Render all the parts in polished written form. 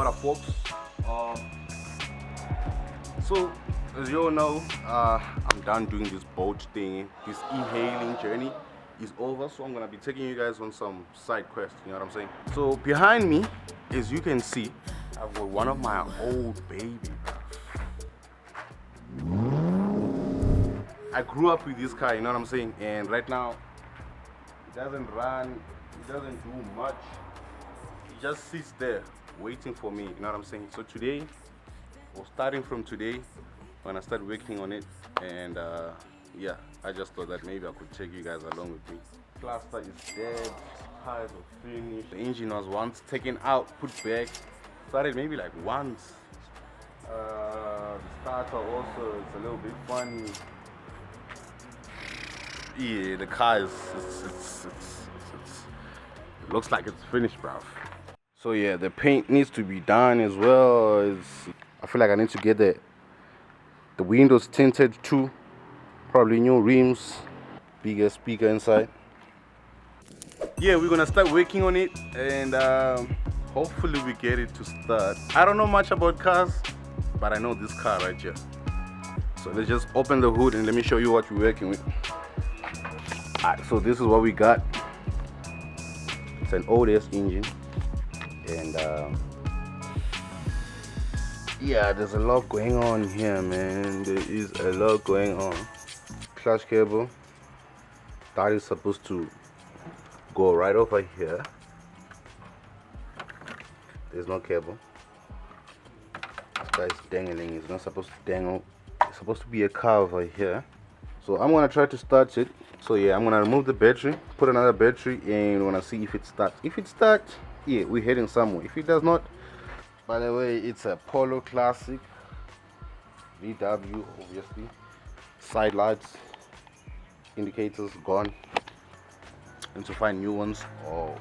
what up, folks? So as you all know, I'm done doing this boat thing. This e-hailing journey is over, so I'm gonna be taking you guys on some side quests, you know what I'm saying? So behind me, as you can see, I've got one of my old baby. I grew up with this car, you know what I'm saying? And right now, it doesn't run, it doesn't do much. It just sits there waiting for me, you know what I'm saying? So today, or starting from today, when I start working on it, and yeah, I just thought that maybe I could take you guys along with me. Plaster is dead, tires are finished. The engine was once taken out, put back, started maybe like once. The starter also, it's a little bit funny. Yeah, the car is, it looks like it's finished, bruv. So yeah, the paint needs to be done as well. I feel like I need to get the windows tinted too. Probably new rims, bigger speaker inside. Yeah, we're gonna start working on it, and hopefully we get it to start. I don't know much about cars, but I know this car right here. So let's just open the hood and let me show you what we're working with. Alright, so this is what we got. It's an old-ass engine, and yeah, there's a lot going on here, man. There is a lot going on. Clutch cable, that is supposed to go right over here. There's no cable. This guy's dangling. It's not supposed to dangle. It's supposed to be a car over here. So I'm gonna try to start it. So yeah, I'm gonna remove the battery, put another battery, and we're gonna see if it starts. If it starts, yeah, we're heading somewhere. If it does not, by the way, it's a Polo Classic VW, obviously. Side lights, indicators gone. And to find new ones or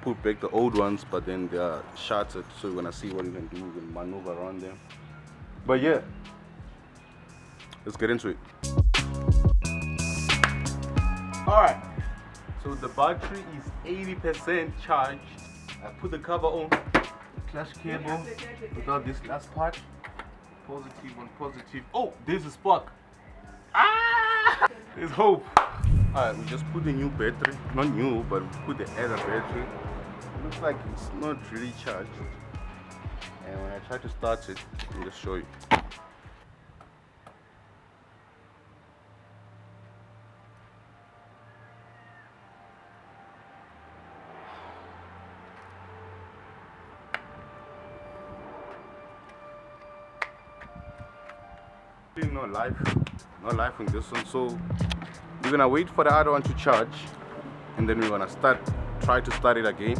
put back the old ones, but then they are shattered. So we're gonna see what we can do. We can maneuver around them. But yeah, let's get into it. Alright, so the battery is 80% charged. I put the cover on, clutch cable without this last part. Positive on positive. Oh, there's a spark. Ah! There's hope. Alright, we just put the new battery. Not new, but we put the other battery. It looks like it's not really charged. And when I try to start it, I'll just show you. No life in this one, so we're gonna wait for the other one to charge, and then we're gonna try to start it again.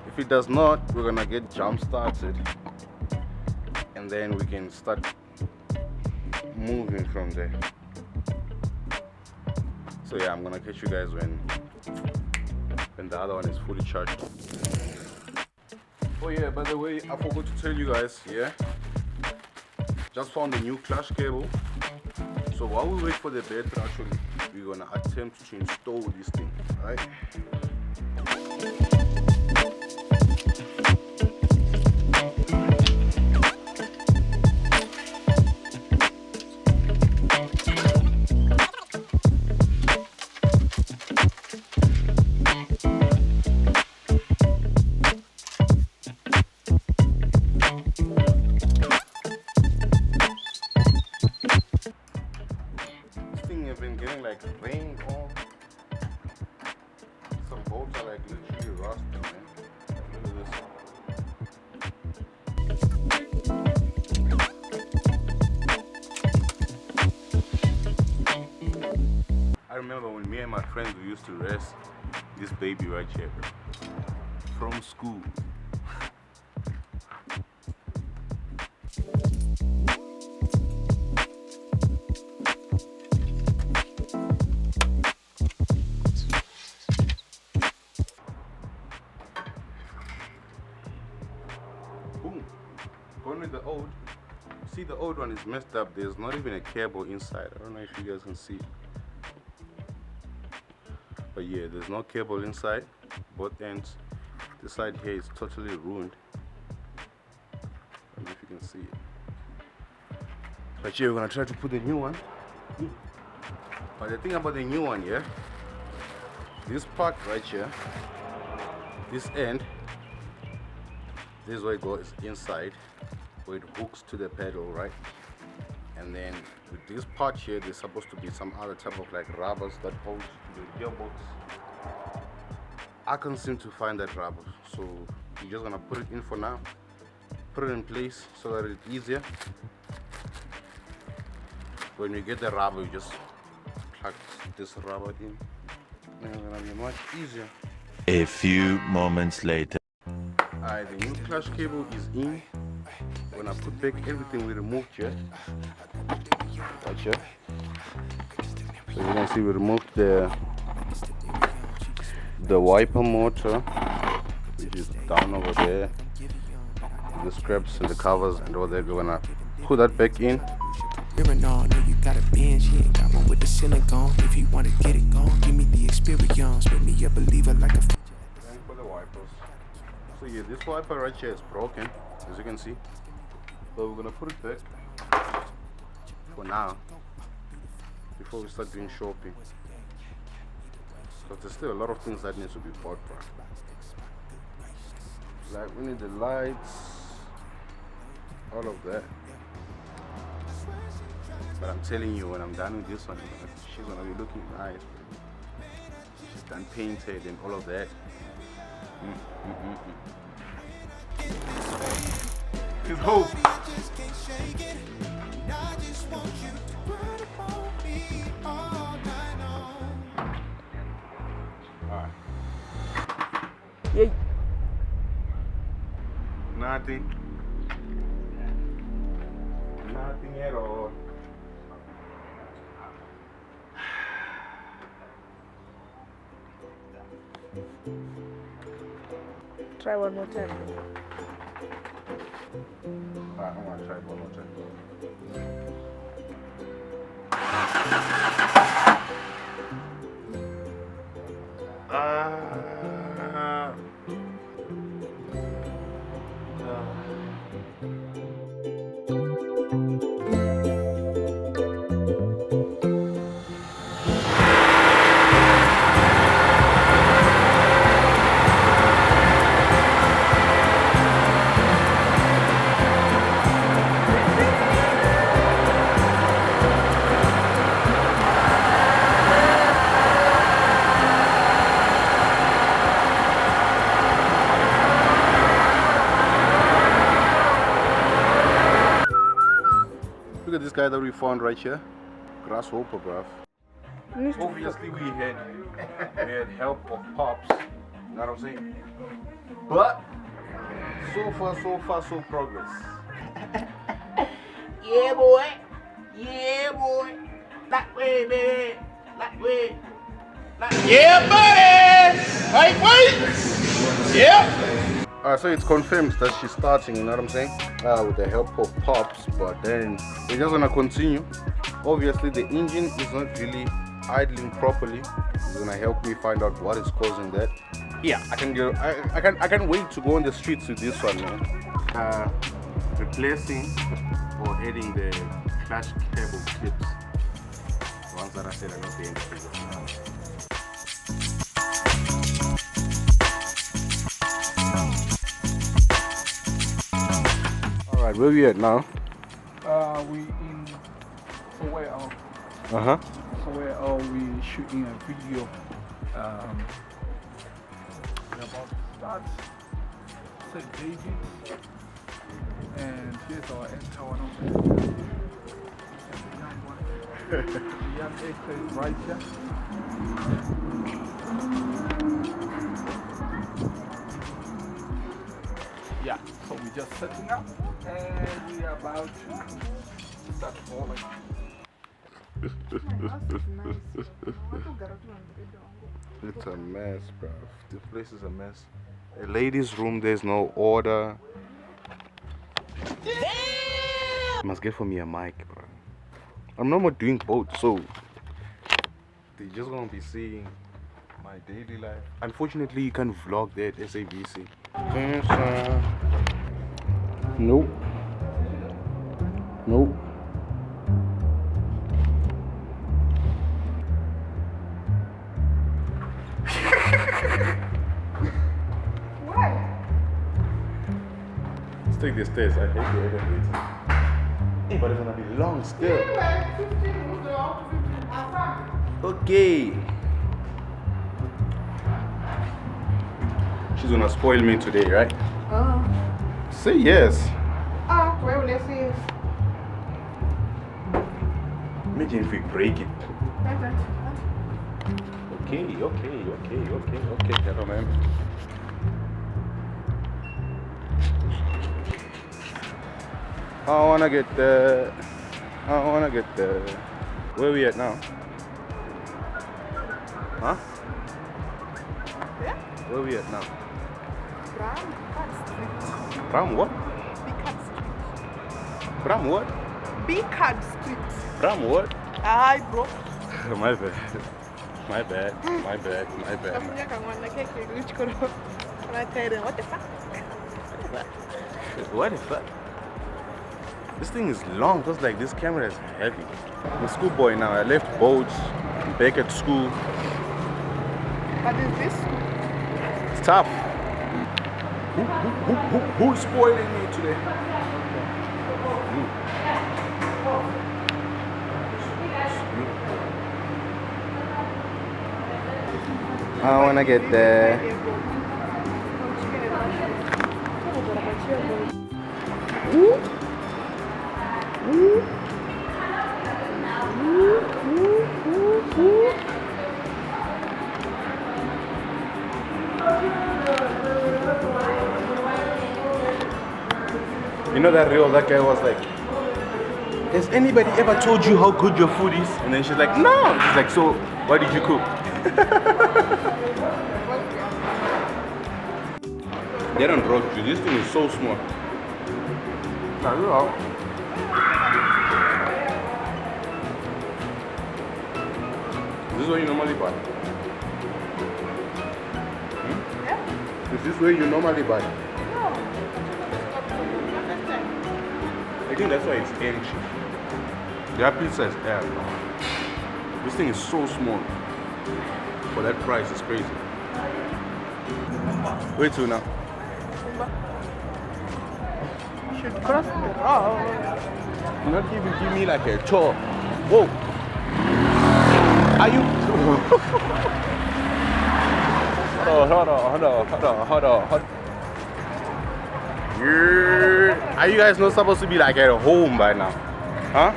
If it does not, we're gonna get jump started, and then we can start moving from there. So yeah, I'm gonna catch you guys when the other one is fully charged. Oh yeah, by the way, I forgot to tell you guys, yeah, just found a new clutch cable. So while we wait for the battery, actually, we're gonna attempt to install this thing, right? Like rain on. Some bolts are like literally rusting, man. Look at this. I remember when me and my friends we used to race this baby right here, bro. From school. Going with the old, see the old one is messed up. There's not even a cable inside. I don't know if you guys can see, but yeah, there's no cable inside both ends. This side here is totally ruined. don't know if you can see it. But here we're gonna try to put the new one. But the thing about the new one here, this part right here, this end, this is where it goes inside, where it hooks to the pedal, right? And then with this part here, there's supposed to be some other type of like rubbers that holds the gearbox. I can't seem to find that rubber, so you're just gonna put it in for now, put it in place so that it's easier. When you get the rubber, you just plug this rubber in, and it's gonna be much easier. A few moments later. Alright, the new clutch cable is in. When I put back everything we removed here, right here, so you can see we removed the wiper motor, which is down over there, the scraps and the covers and all that. We're gonna put that back in. No, you got a bench, he ain't got one with the ceiling gone. If you wanna get it gone, give me the experience, make me a believer like a. And for the wipers, so yeah, this wiper right here is broken, as you can see. So we're gonna put it back for now, before we start doing shopping. Because there's still a lot of things that needs to be bought, bro. Like we need the lights, all of that. But I'm telling you, when I'm done with this one, she's gonna be looking nice. She's done painted and all of that. It's hope. Alright. Yay. Nothing. Nothing at all. Try one more time. Alright, I'm gonna try it one more time. Look at this guy that we found right here. Grasshopper, bruv. Obviously we had help of pops. You know what I'm saying? But so far, so progress. Yeah, boy. Yeah, boy. That way, baby. That way. Yeah, buddy! Wait! Yeah! So it's confirmed that she's starting, you know what I'm saying? With the help of pops, but then we're just gonna continue. Obviously the engine is not really idling properly. It's gonna help me find out what is causing that. Yeah, I can't wait to go on the streets with this one, man. Replacing or adding the clutch cable clips. The ones that I said are not being fixed. Alright, where we at now? We in Soweto. Uh-huh. Soweto, we shooting a video about to start St. David. And here's our anchor one of them. And the young one. The young actor is right here. Yeah, so we're just setting up and we are about to start falling. It's a mess, bro. This place is a mess. A ladies' room, there's no order. Damn! Must get for me a mic, bro. I'm not more doing both, so they're just gonna be seeing my daily life. Unfortunately, you can't vlog that SABC. Nope. take the stairs. I hate the elevator. Hey, but it's gonna be long still. Okay. She's gonna spoil me today, right? Say yes. Where will I see it? Imagine if we break it. Okay. Hello, man. I wanna get there. Where we at now? Huh? Yeah? Where we at now? Braamfontein. Bram what? Bicard Street. Bram what? Bicard Street. Bram what? Hi, bro. My bad. What the fuck? What the fuck? This thing is long because like this camera is heavy. I'm a schoolboy now. I left boats, back at school. What is this? It's tough. Who's spoiling me today? I wanna get there. You know that reel, that guy was like, has anybody ever told you how good your food is? And then she's like, no. She's like, so what did you cook? They don't roast you. This thing is so small. Now you know. Is this what you normally buy? Yeah? Is this where you normally buy? No. I think that's why it's empty. Their pizza is air. This thing is so small. For that price, it's crazy. Where to now? Should cross the road. Not even give me like a tour. Whoa. Are you? Hold on. Yeah. Are you guys not supposed to be like at home by now? Huh?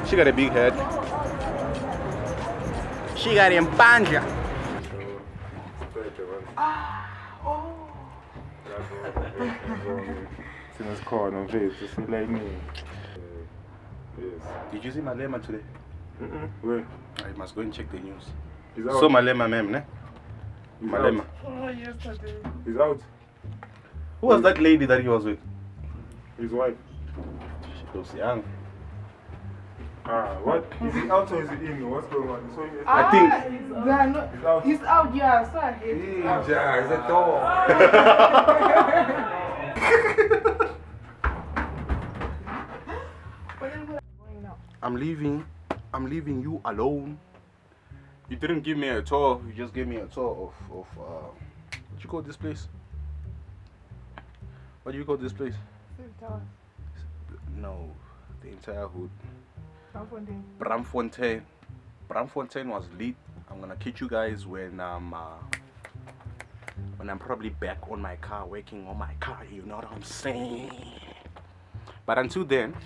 She got a big head. She got him panja. In his car, no face, just like me. Yes. Did you see Malema today? Where? I must go and check the news. He's out. So Malema, ma'am, ne? He's Malema. out. Oh, yesterday. He's out. Who was that lady that he was with? His wife. She was young. What? Is he out or is he in? What's going on? So I think. He's out, yeah, so I hate it. He's a dog. I'm leaving you alone. You didn't give me a tour. You just gave me a tour of what you call this place? What do you call this place? No, the entire hood. Braamfontein. Braamfontein was lit. I'm gonna catch you guys when I'm probably back on my car, working on my car. You know what I'm saying? But until then,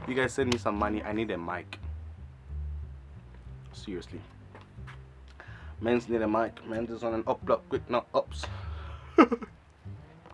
you guys send me some money. I need a mic. Seriously. Men's need a mic. Men's is on an up block quick, not ups.